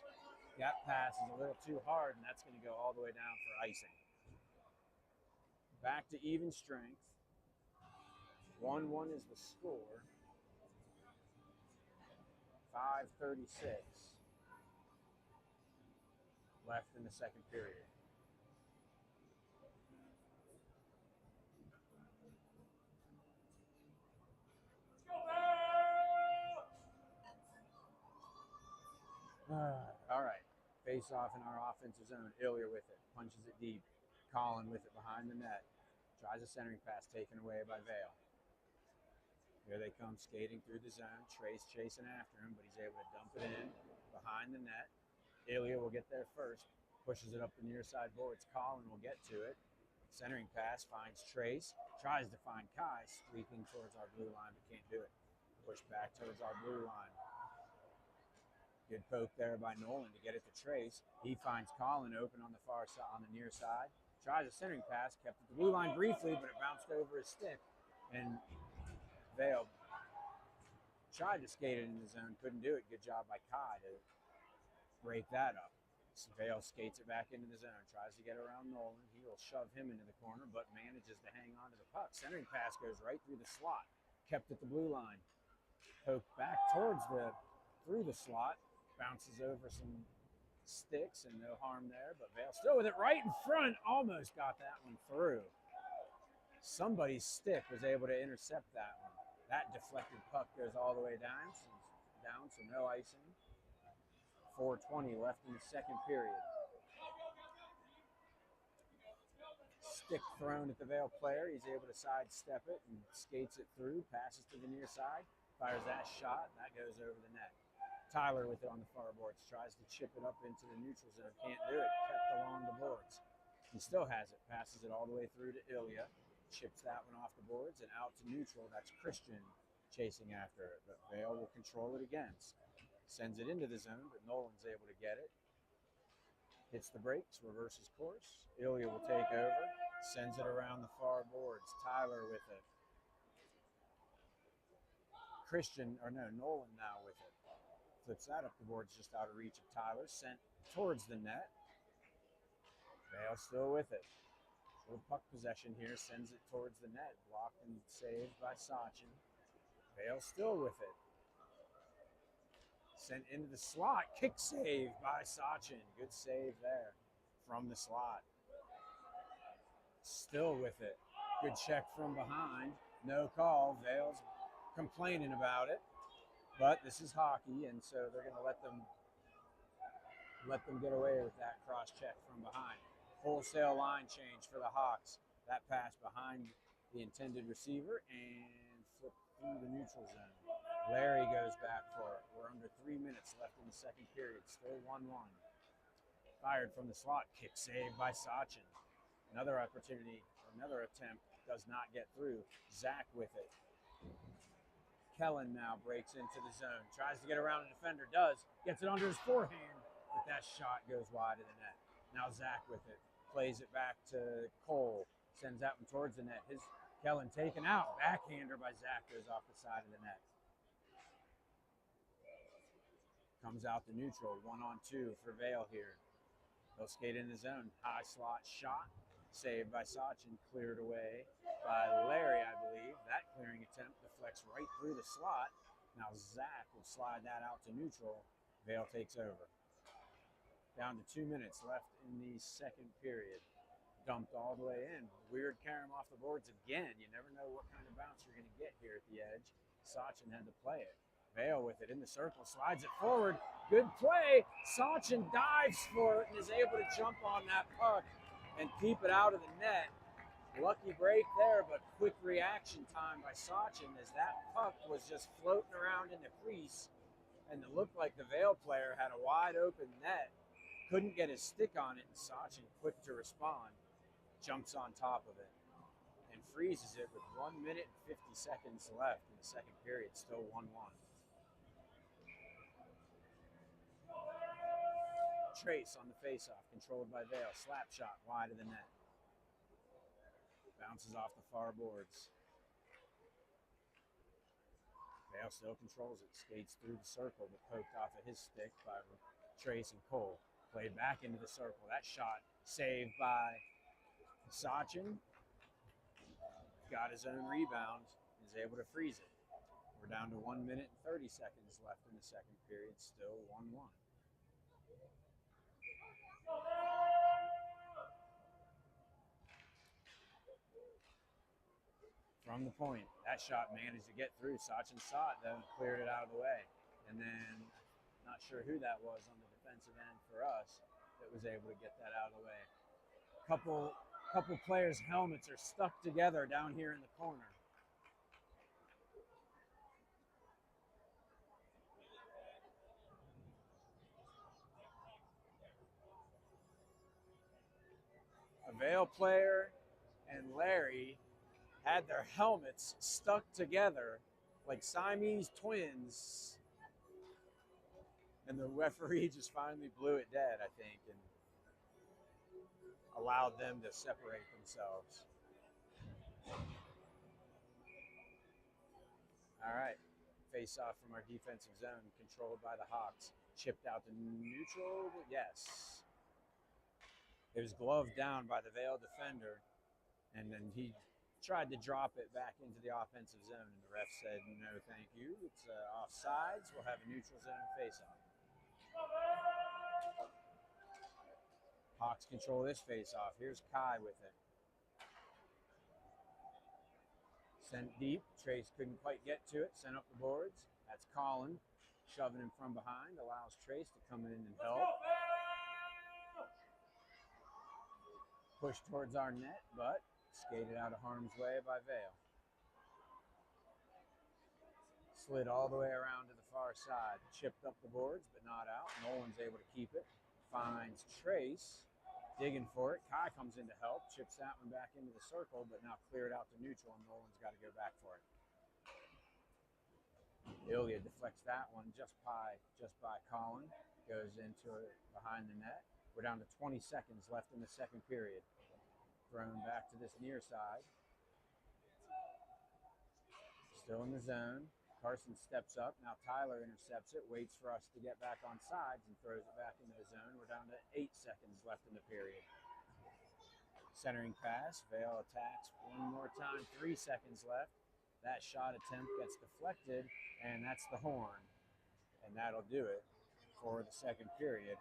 Speaker 1: That pass is a little too hard and that's going to go all the way down for icing. Back to even strength. 1-1 is the score. 5:36. left in the second period. All right. Face off in our offensive zone. Ilya with it. Punches it deep. Colin with it behind the net. Tries a centering pass taken away by Vail. Here they come skating through the zone. Trace chasing after him, but he's able to dump it in behind the net. Ilya will get there first. Pushes it up the near side boards. Colin will get to it. Centering pass finds Trace. Tries to find Kai. Sweeping towards our blue line, but can't do it. Push back towards our blue line. Good poke there by Nolan to get it to Trace. He finds Colin open on the far side, on the near side. Tries a centering pass, kept it to the blue line briefly, but it bounced over his stick. And Vail tried to skate it in the zone, couldn't do it. Good job by Kai to break that up. So Vail skates it back into the zone, tries to get around Nolan. He will shove him into the corner, but manages to hang on to the puck. Centering pass goes right through the slot, kept at the blue line. Poked back through the slot. Bounces over some sticks and no harm there, but Vail still with it right in front. Almost got that one through. Somebody's stick was able to intercept that one. That deflected puck goes all the way down, so no icing. 4:20 left in the second period. Stick thrown at the Vail player. He's able to sidestep it and skates it through, passes to the near side, fires that shot, that goes over the net. Tyler with it on the far boards, tries to chip it up into the neutral zone, can't do it, kept along the boards. He still has it, passes it all the way through to Ilya, chips that one off the boards and out to neutral. That's Christian chasing after it, but Vail will control it again. Sends it into the zone, but Nolan's able to get it. Hits the brakes, reverses course. Ilya will take over, sends it around the far boards. Tyler with it. Nolan now with it. Flips that up the boards just out of reach of Tyler. Sent towards the net. Vail still with it. Little puck possession here. Sends it towards the net. Blocked and saved by Sachin. Vail still with it. Sent into the slot. Kick save by Sachin. Good save there from the slot. Still with it. Good check from behind. No call. Vail's complaining about it. But this is hockey, and so they're going to let them get away with that cross check from behind. Wholesale line change for the Hawks. That pass behind the intended receiver and flip through the neutral zone. Larry goes back for it. We're under 3 minutes left in the second period. Still 1-1. Fired from the slot. Kick saved by Sachin. Another opportunity, another attempt does not get through. Zach with it. Kellen now breaks into the zone. Tries to get around a defender. Does. Gets it under his forehand. But that shot goes wide of the net. Now Zach with it. Plays it back to Cole. Sends that one towards the net. Kellen taken out. Backhander by Zach goes off the side of the net. Comes out the neutral. 1-on-2 for Vail here. They'll skate in the zone. High slot shot. Saved by Sachin. Cleared away by Larry, I believe. That clearing attempt deflects right through the slot. Now Zach will slide that out to neutral. Vail takes over. Down to 2 minutes left in the second period. Dumped all the way in. Weird carom off the boards again. You never know what kind of bounce you're going to get here at the edge. Sachin had to play it. Vail with it in the circle. Slides it forward. Good play. Sachin dives for it and is able to jump on that puck and keep it out of the net. Lucky break there, but quick reaction time by Sachin as that puck was just floating around in the crease, and it looked like the Vail player had a wide open net. Couldn't get his stick on it, and Sachin, quick to respond, jumps on top of it and freezes it with 1 minute and 50 seconds left in the second period, still 1-1. Trace on the faceoff, controlled by Vail. Slap shot wide of the net. Bounces off the far boards. Vail still controls it. Skates through the circle, but poked off of his stick by Trace and Cole. Played back into the circle. That shot saved by Sachin. Got his own rebound. Is able to freeze it. We're down to 1 minute and 30 seconds left in the second period. Still 1-1. From the point, that shot managed to get through. Sachin saw it though and cleared it out of the way. And then, not sure who that was on the defensive end for us that was able to get that out of the way. Couple players' helmets are stuck together down here in the corner. A Vail player and Larry had their helmets stuck together like Siamese twins. And the referee just finally blew it dead, I think, and allowed them to separate themselves. All right. Face off from our defensive zone, controlled by the Hawks. Chipped out to neutral. Yes. It was gloved down by the Vail defender, and then he tried to drop it back into the offensive zone, and the ref said, no, thank you. It's offsides. We'll have a neutral zone face-off. Hawks control this face-off. Here's Kai with it. Sent deep. Trace couldn't quite get to it. Sent up the boards. That's Colin shoving him from behind. Allows Trace to come in and help. Push towards our net, but skated out of harm's way by Vail. Slid all the way around to the far side. Chipped up the boards, but not out. Nolan's able to keep it. Finds Trace. Digging for it. Kai comes in to help. Chips that one back into the circle, but now cleared out to neutral, and Nolan's got to go back for it. Ilya deflects that one just by Colin. Goes into it behind the net. We're down to 20 seconds left in the second period. Thrown back to this near side. Still in the zone. Carson steps up. Now Tyler intercepts it, waits for us to get back on sides, and throws it back into the zone. We're down to 8 seconds left in the period. Centering pass. Vail attacks one more time. 3 seconds left. That shot attempt gets deflected, and that's the horn. And that'll do it for the second period.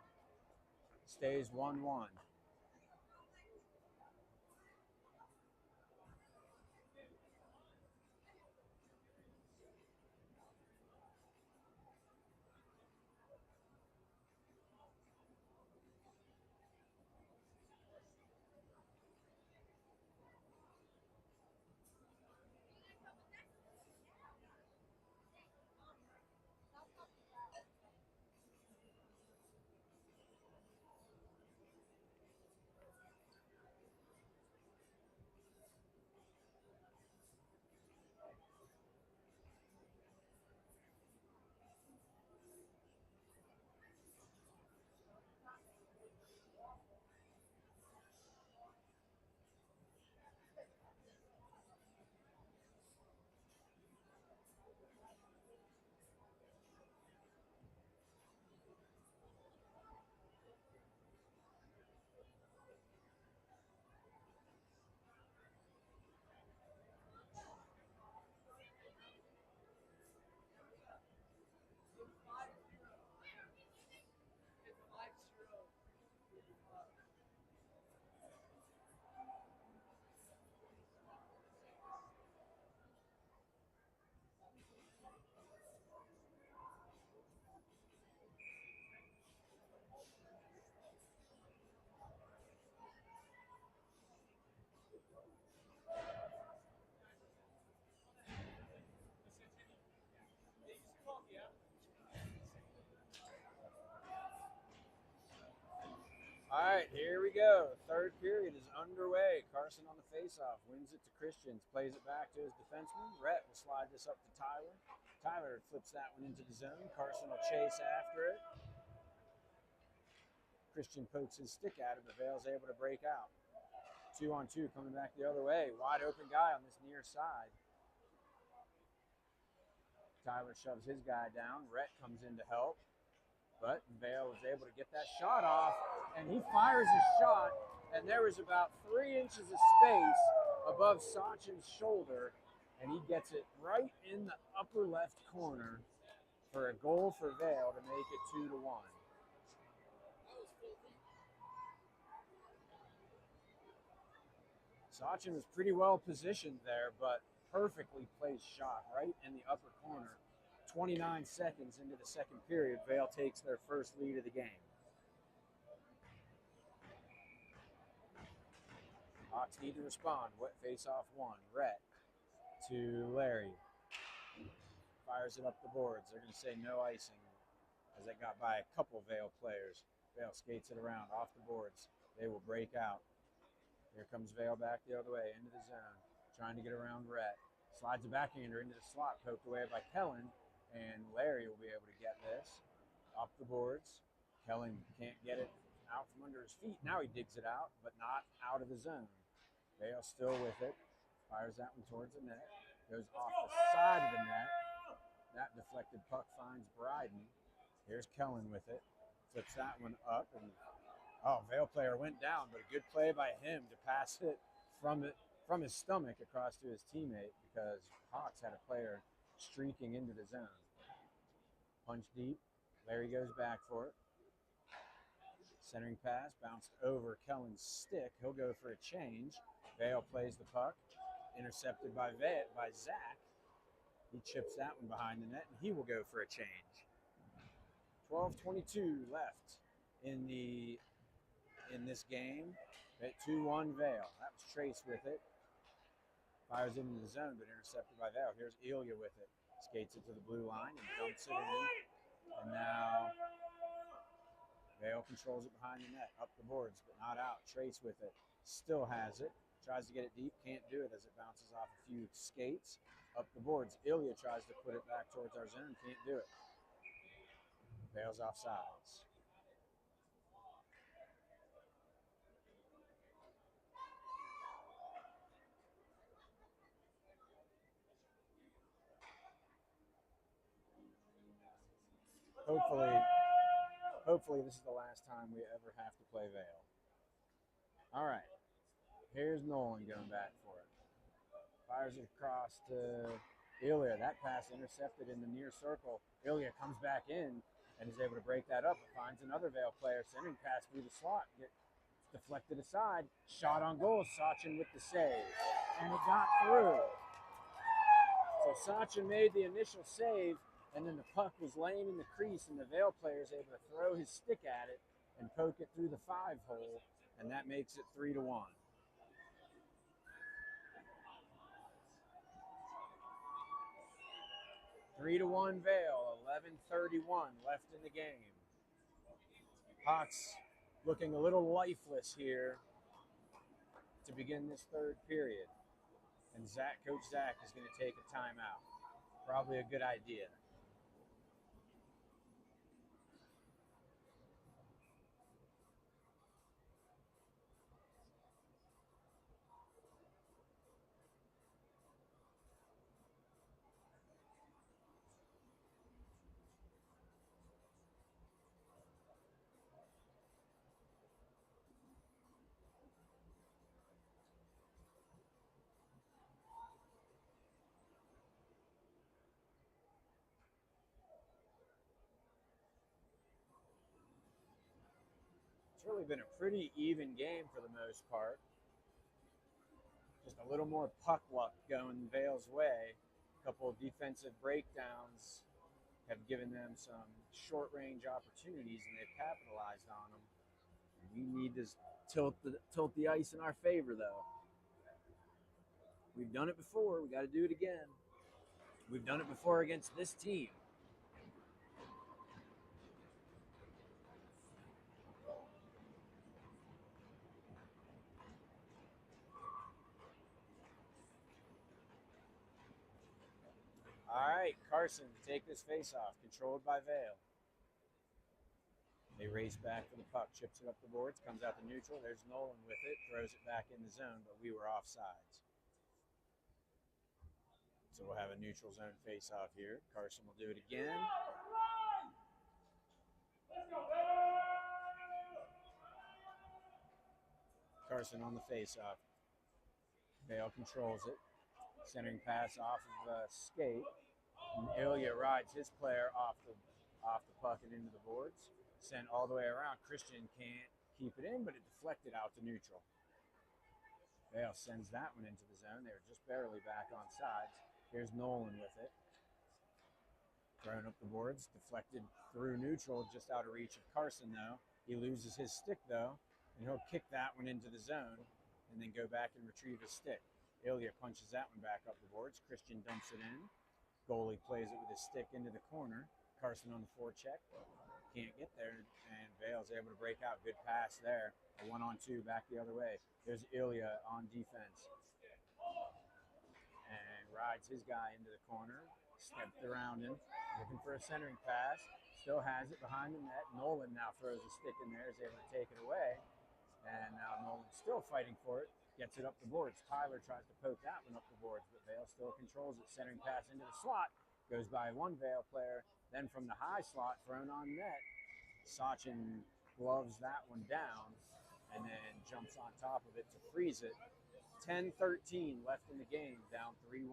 Speaker 1: Stays 1-1. All right, here we go. Third period is underway. Carson on the faceoff, wins it to Christians, plays it back to his defenseman. Rhett will slide this up to Tyler. Tyler flips that one into the zone. Carson will chase after it. Christian pokes his stick at it, but Vail's able to break out. 2-on-2 coming back the other way. Wide open guy on this near side. Tyler shoves his guy down. Rhett comes in to help. But Vail was able to get that shot off, and he fires a shot, and there was about 3 inches of space above Sachin's shoulder, and he gets it right in the upper left corner for a goal for Vail to make it 2-1. Sachin was pretty well positioned there, but perfectly placed shot right in the upper corner. 29 seconds into the second period, Vail takes their first lead of the game. Hawks need to respond. Wet face-off one. Rhett to Larry. Fires it up the boards. They're going to say no icing as it got by a couple Vail players. Vail skates it around off the boards. They will break out. Here comes Vail back the other way into the zone, trying to get around Rhett. Slides a backhander into the slot, poked away by Kellen, and Larry will be able to get this. Up the boards. Kellen can't get it out from under his feet. Now he digs it out, but not out of the zone. Vail still with it. Fires that one towards the net. Goes off the side of the net. That deflected puck finds Bryden. Here's Kellen with it. Flips that one up, and Vail player went down, but a good play by him to pass it from his stomach across to his teammate, because Hawks had a player streaking into the zone. Punch deep. Larry goes back for it. Centering pass, bounced over Kellen's stick. He'll go for a change. Vail plays the puck. Intercepted by Zach. He chips that one behind the net, and he will go for a change. 12:22 left in this game. At 2-1 Vail. That was Trace with it. Fires into the zone, but intercepted by Vail. Here's Ilya with it. Skates it to the blue line and dumps it in. And now Vail controls it behind the net. Up the boards, but not out. Trace with it. Still has it. Tries to get it deep. Can't do it as it bounces off a few skates. Up the boards. Ilya tries to put it back towards our zone. Can't do it. Vail's offsides. Hopefully this is the last time we ever have to play Vail. All right. Here's Nolan going back for it. Fires it across to Ilya. That pass intercepted in the near circle. Ilya comes back in and is able to break that up. Finds another Vail player. Sending pass through the slot. Gets deflected aside. Shot on goal. Sachin with the save. And it got through. So Sachin made the initial save, and then the puck was laying in the crease, and the Vail player is able to throw his stick at it and poke it through the 5-hole, and that makes it 3-1. Vail, 11:31 left in the game. Hawks looking a little lifeless here to begin this third period. And Coach Zach is going to take a timeout. Probably a good idea. It's really been a pretty even game for the most part. Just a little more puck luck going Vail's way. A couple of defensive breakdowns have given them some short-range opportunities, and they've capitalized on them. We need to tilt the ice in our favor, though. We've done it before. We got to do it again. We've done it before against this team. All right, Carson, take this face-off, controlled by Vail. They race back for the puck, chips it up the boards, comes out to neutral. There's Nolan with it, throws it back in the zone, but we were offsides. So we'll have a neutral zone face-off here. Carson will do it again. Carson on the face-off. Vail controls it. Centering pass off of a skate. And Ilya rides his player off the puck and into the boards. Sent all the way around. Christian can't keep it in, but it deflected out to neutral. Vail sends that one into the zone. They were just barely back on sides. Here's Nolan with it. Throwing up the boards, deflected through neutral, just out of reach of Carson, though. He loses his stick, though, and he'll kick that one into the zone and then go back and retrieve his stick. Ilya punches that one back up the boards. Christian dumps it in. Goalie plays it with his stick into the corner. Carson on the forecheck. Can't get there, and Vail's able to break out. Good pass there. A 1-on-2 back the other way. There's Ilya on defense. And rides his guy into the corner. Stepped around him. Looking for a centering pass. Still has it behind the net. Nolan now throws a stick in there. Is able to take it away. And now Nolan's still fighting for it. Gets it up the boards. Tyler tries to poke that one up the boards, but Vail still controls it. Centering pass into the slot. Goes by one Vail player. Then from the high slot, thrown on net. Sachin gloves that one down and then jumps on top of it to freeze it. 10-13 left in the game, down 3-1.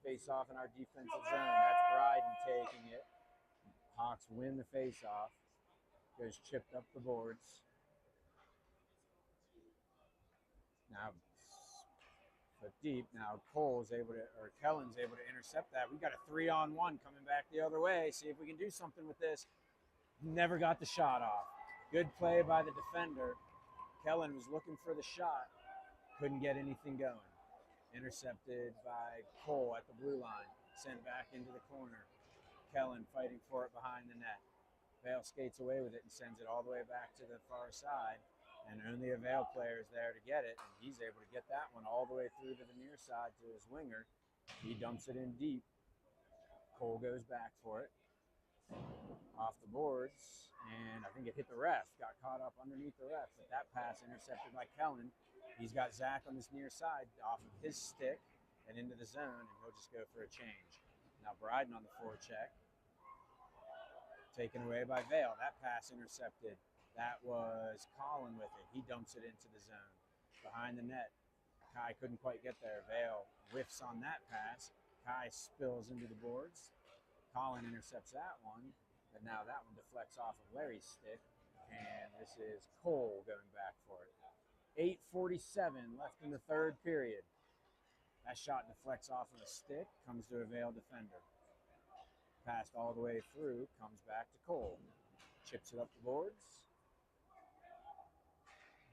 Speaker 1: Face-off in our defensive zone. That's Bryden taking it. Hawks win the face-off. Goes chipped up the boards. Now, foot deep. Now Kellen's able to intercept that. We got a 3-on-1 coming back the other way. See if we can do something with this. Never got the shot off. Good play by the defender. Kellen was looking for the shot. Couldn't get anything going. Intercepted by Cole at the blue line. Sent back into the corner. Kellen fighting for it behind the net. Vail skates away with it and sends it all the way back to the far side. And only a Vail player is there to get it. And he's able to get that one all the way through to the near side to his winger. He dumps it in deep. Cole goes back for it. Off the boards. And I think it hit the ref. Got caught up underneath the ref. But that pass intercepted by Kellen. He's got Zach on this near side off of his stick and into the zone, and he'll just go for a change. Now Bryden on the forecheck. Taken away by Vail. That pass intercepted. That was Colin with it. He dumps it into the zone. Behind the net. Kai couldn't quite get there. Vail whiffs on that pass. Kai spills into the boards. Colin intercepts that one. But now that one deflects off of Larry's stick. And this is Cole going back for it. 8:47 left in the third period. That shot deflects off of a stick, comes to a Vail defender. Passed all the way through, comes back to Cole. Chips it up the boards.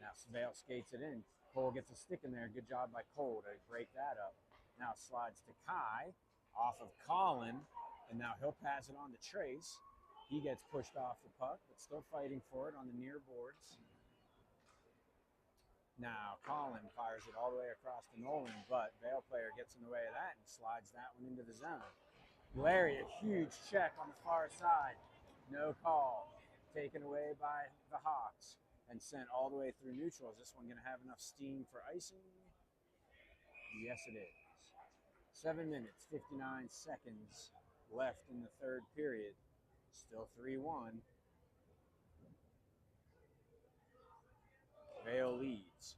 Speaker 1: Now Vail skates it in. Cole gets a stick in there. Good job by Cole to break that up. Now slides to Kai, off of Colin, and now he'll pass it on to Trace. He gets pushed off the puck, but still fighting for it on the near boards. Now Colin fires it all the way across to Nolan, but Vail player gets in the way of that and slides that one into the zone. Larry, a huge check on the far side. No call. Taken away by the Hawks and sent all the way through neutral. Is this one going to have enough steam for icing? Yes, it is. 7 minutes, 59 seconds left in the third period. Still 3-1. Vail leads.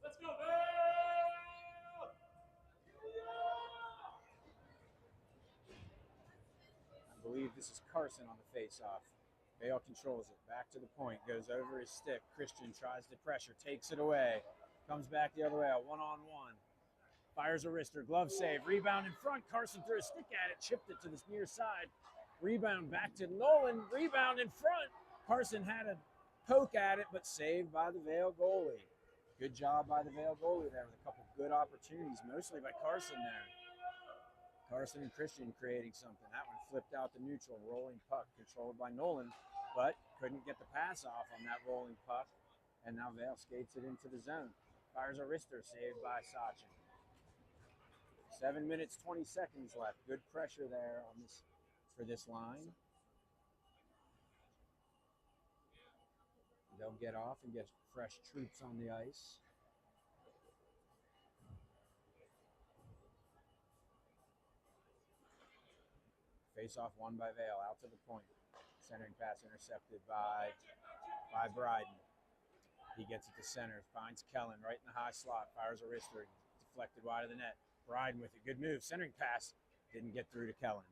Speaker 2: Let's go, Vail!
Speaker 1: I believe this is Carson on the face-off. Vail controls it. Back to the point. Goes over his stick. Christian tries to pressure. Takes it away. Comes back the other way. A 1-on-1. Fires a wrister. Glove save. Rebound in front. Carson threw a stick at it. Chipped it to this near side. Rebound back to Nolan. Rebound in front. Carson had a poke at it, but saved by the Vail goalie. Good job by the Vail goalie there with a couple good opportunities, mostly by Carson there. Carson and Christian creating something. That one flipped out the neutral, rolling puck controlled by Nolan, but couldn't get the pass off on that rolling puck. And now Vail skates it into the zone. Fires a wrister, saved by Sachin. 7 minutes, 20 seconds left. Good pressure there on this for this line. They'll get off and get fresh troops on the ice. Face-off won by Vail, out to the point. Centering pass intercepted by Bryden. He gets it to center, finds Kellen right in the high slot, fires a wrister, deflected wide of the net. Bryden with it, good move, centering pass, didn't get through to Kellen.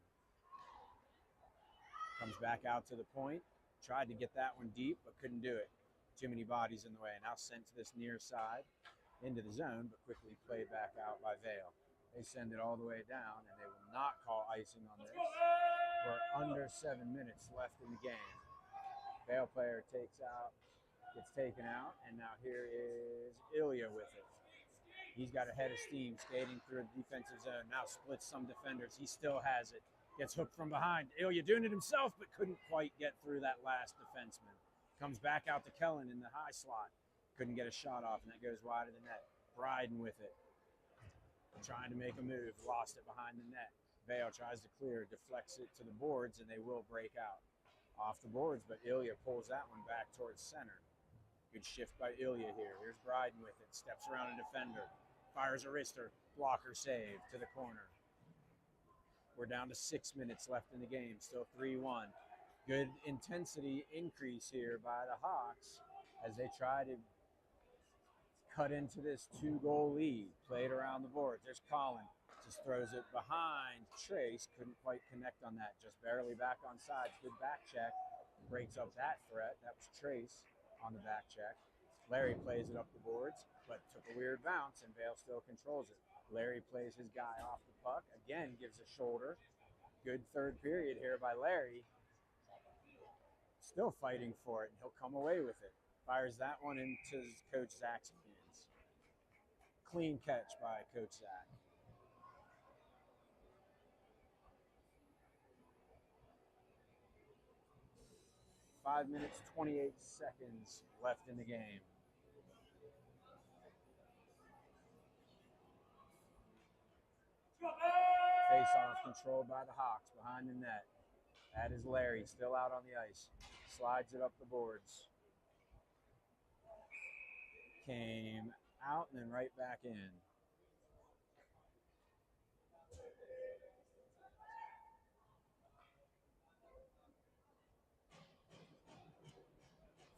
Speaker 1: Comes back out to the point, tried to get that one deep, but couldn't do it. Too many bodies in the way. Now sent to this near side into the zone, but quickly played back out by Vail. They send it all the way down, and they will not call icing on this. We're under 7 minutes left in the game. Vail player gets taken out, and now here is Ilya with it. He's got a head of steam skating through the defensive zone. Now splits some defenders. He still has it. Gets hooked from behind. Ilya doing it himself, but couldn't quite get through that last defenseman. Comes back out to Kellen in the high slot. Couldn't get a shot off, and that goes wide of the net. Bryden with it. Trying to make a move. Lost it behind the net. Vail tries to clear, deflects it to the boards, and they will break out. Off the boards, but Ilya pulls that one back towards center. Good shift by Ilya here. Here's Bryden with it. Steps around a defender. Fires a wrister. Blocker save to the corner. We're down to 6 minutes left in the game. Still 3-1. Good intensity increase here by the Hawks as they try to cut into this 2-goal lead. Played around the boards. There's Colin. Just throws it behind Trace. Couldn't quite connect on that. Just barely back on sides. Good back check. Breaks up that threat. That was Trace on the back check. Larry plays it up the boards, but took a weird bounce, and Vail still controls it. Larry plays his guy off the puck. Again, gives a shoulder. Good third period here by Larry. Still fighting for it, and he'll come away with it. Fires that one into Coach Zach's hands. Clean catch by Coach Zach. Five minutes, 28 seconds left in the game. Face-off controlled by the Hawks behind the net. That is Larry, still out on the ice. Slides it up the boards. Came out and then right back in.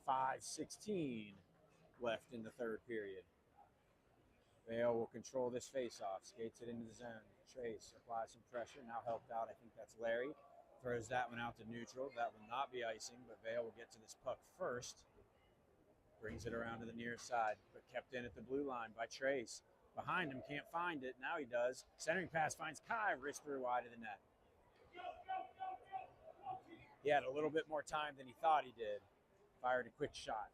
Speaker 1: .5:16 left in the third period. Vail will control this face-off. Skates it into the zone. Trace applies some pressure. Now helped out. I think that's Larry. Throws that one out to neutral. That will not be icing, but Vail will get to this puck first. Brings it around to the near side, but kept in at the blue line by Trace. Behind him, can't find it. Now he does. Centering pass finds Kai. Wrister wide of the net. He had a little bit more time than he thought he did. Fired a quick shot.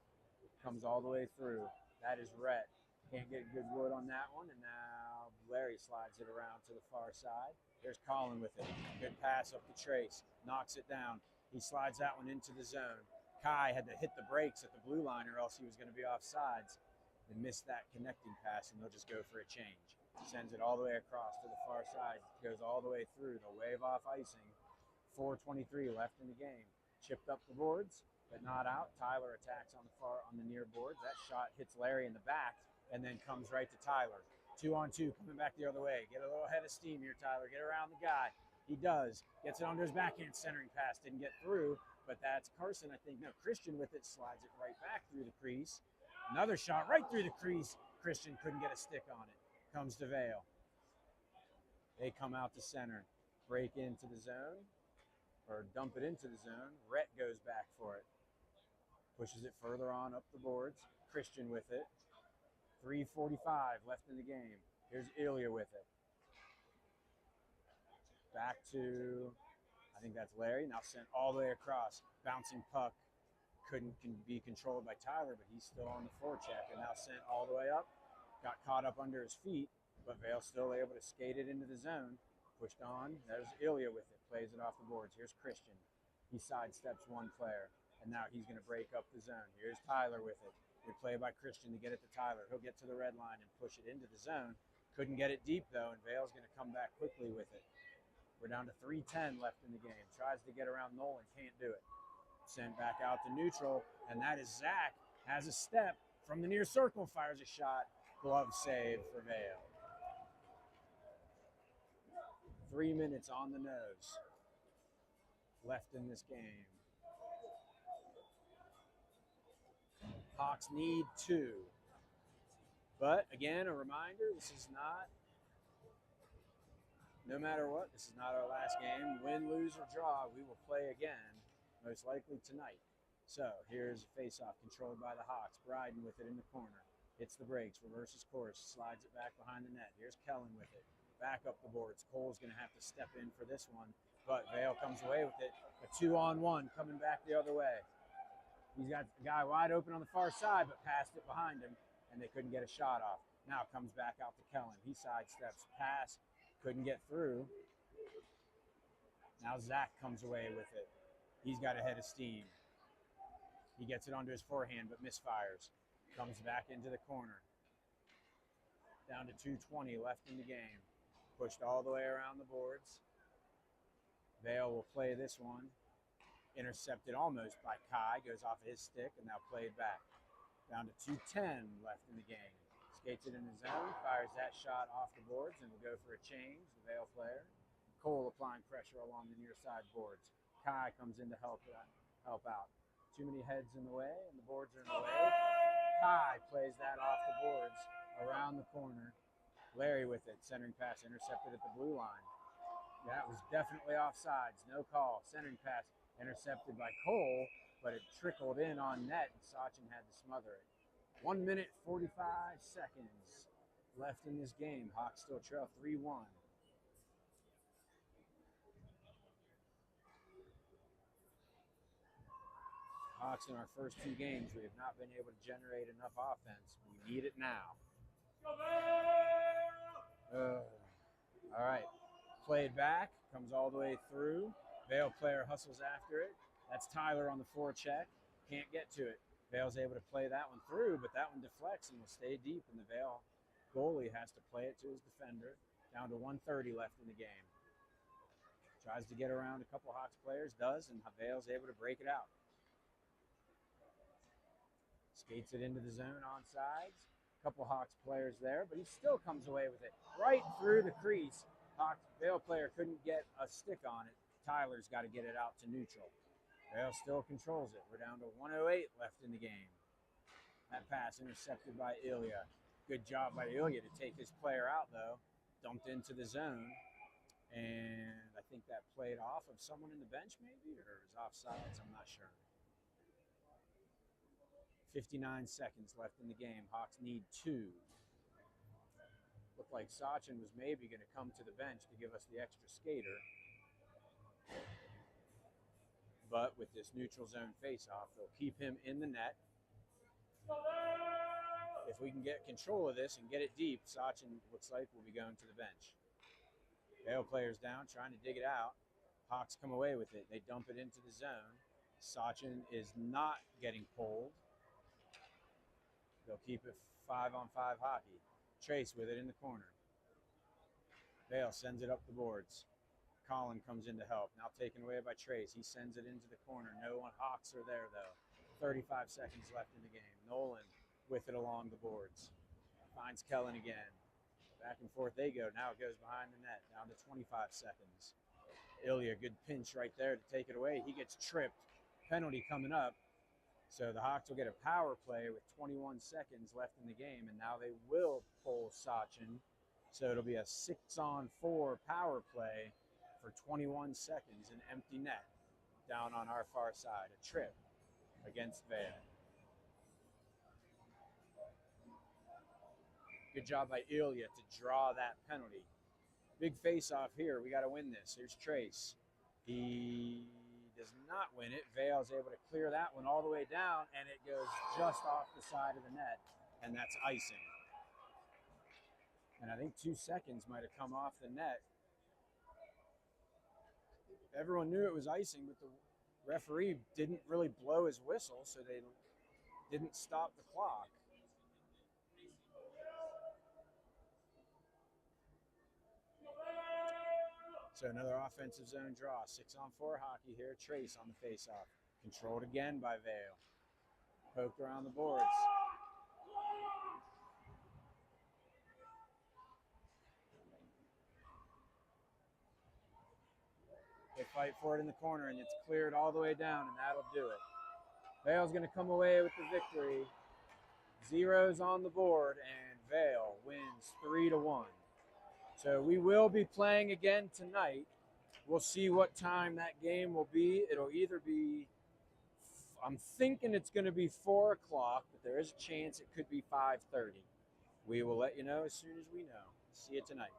Speaker 1: Comes all the way through. That is Rhett. Can't get good wood on that one, and now Larry slides it around to the far side. There's Colin with it. Good pass up to Trace. Knocks it down. He slides that one into the zone. Kai had to hit the brakes at the blue line or else he was going to be off sides and missed that connecting pass, and they'll just go for a change. Sends it all the way across to the far side. Goes all the way through. They'll wave off icing. 4:23 left in the game. Chipped up the boards, but not out. Tyler attacks on the near boards. That shot hits Larry in the back and then comes right to Tyler. 2-on-2 coming back the other way. Get a little head of steam here, Tyler. Get around the guy. He does. Gets it under his backhand centering pass. Didn't get through, but that's Carson, I think. No, Christian with it. Slides it right back through the crease. Another shot right through the crease. Christian couldn't get a stick on it. Comes to Vail. They come out to center. Break into the zone. Or dump it into the zone. Rhett goes back for it. Pushes it further on up the boards. Christian with it. 3:45 left in the game. Here's Ilya with it. Back to, I think that's Larry. Now sent all the way across. Bouncing puck. Couldn't be controlled by Tyler, but he's still on the forecheck. And now sent all the way up. Got caught up under his feet, but Vail's still able to skate it into the zone. Pushed on. There's Ilya with it. Plays it off the boards. Here's Christian. He sidesteps one player, and now he's going to break up the zone. Here's Tyler with it. Good play by Christian to get it to Tyler. He'll get to the red line and push it into the zone. Couldn't get it deep, though, and Vail's going to come back quickly with it. We're down to 3:10 left in the game. Tries to get around Nolan. Can't do it. Sent back out to neutral, and that is Zach. Has a step from the near circle. Fires a shot. Glove save for Vail. 3 minutes on the nose left in this game. Hawks need 2. But again, a reminder, this is not, no matter what, this is not our last game. Win, lose, or draw, we will play again, most likely tonight. So here's a face-off controlled by the Hawks. Bryden with it in the corner. Hits the brakes, reverses course, slides it back behind the net. Here's Kellen with it. Back up the boards. Cole's going to have to step in for this one, but Vail comes away with it. A 2-on-1 coming back the other way. He's got the guy wide open on the far side, but passed it behind him, and they couldn't get a shot off. Now comes back out to Kellen. He sidesteps, pass, couldn't get through. Now Zach comes away with it. He's got a head of steam. He gets it onto his forehand, but misfires. Comes back into the corner. Down to 2:20 left in the game. Pushed all the way around the boards. Vail will play this one. Intercepted almost by Kai. Goes off of his stick and now played back. Down to 2:10 left in the game. Skates it in the zone. Fires that shot off the boards and will go for a change. The Vail player. Cole applying pressure along the near side boards. Kai comes in to help out. Too many heads in the way, and the boards are in the way. Kai plays that off the boards around the corner. Larry with it, centering pass intercepted at the blue line. That was definitely offsides, no call. Centering pass intercepted by Cole, but it trickled in on net, and Sachin had to smother it. 1 minute, 45 seconds left in this game. Hawks still trail 3-1. Hawks in our first 2 games, we have not been able to generate enough offense. We need it now. All right, played back, comes all the way through. Vail player hustles after it. That's Tyler on the forecheck. Can't get to it. Vail's able to play that one through, but that one deflects and will stay deep, and the Vail goalie has to play it to his defender. Down to 1:30 left in the game. Tries to get around a couple Hawks players, does, and Vail's able to break it out. Skates it into the zone on sides. A couple Hawks players there, but he still comes away with it. Right through the crease. Hawks Vail player couldn't get a stick on it. Tyler's got to get it out to neutral. Vail still controls it. We're down to 1:08 left in the game. That pass intercepted by Ilya. Good job by Ilya to take his player out, though. Dumped into the zone. And I think that played off of someone in the bench, maybe, or is offsides. I'm not sure. 59 seconds left in the game. Hawks need 2. Looked like Sachin was maybe going to come to the bench to give us the extra skater. But with this neutral zone face-off, they'll keep him in the net. If we can get control of this and get it deep, Sachin looks like will be going to the bench. Vail players down, trying to dig it out. Hawks come away with it. They dump it into the zone. Sachin is not getting pulled. They'll keep it 5-on-5 hockey. Trace with it in the corner. Vail sends it up the boards. Colin comes in to help. Now taken away by Trace. He sends it into the corner. No one Hawks are there, though. 35 seconds left in the game. Nolan with it along the boards. Finds Kellen again. Back and forth they go. Now it goes behind the net. Down to 25 seconds. Ilya, good pinch right there to take it away. He gets tripped. Penalty coming up. So the Hawks will get a power play with 21 seconds left in the game, and now they will pull Sachin. So it'll be a 6-on-4 power play for 21 seconds, an empty net down on our far side, a trip against Vail. Good job by Ilya to draw that penalty. Big face-off here. We got to win this. Here's Trace. He does not win it. Vail's able to clear that one all the way down, and it goes just off the side of the net, and that's icing. And I think 2 seconds might have come off the net. Everyone knew it was icing, but the referee didn't really blow his whistle, so they didn't stop the clock. So another offensive zone draw. 6-on-4 hockey here. Trace on the faceoff. Controlled again by Vail. Poked around the boards. They fight for it in the corner, and it's cleared all the way down, and that'll do it. Vail's going to come away with the victory. Zeros on the board, and Vail wins 3-1. So we will be playing again tonight. We'll see what time that game will be. It'll either be, I'm thinking it's going to be 4 o'clock, but there is a chance it could be 5:30. We will let you know as soon as we know. See you tonight.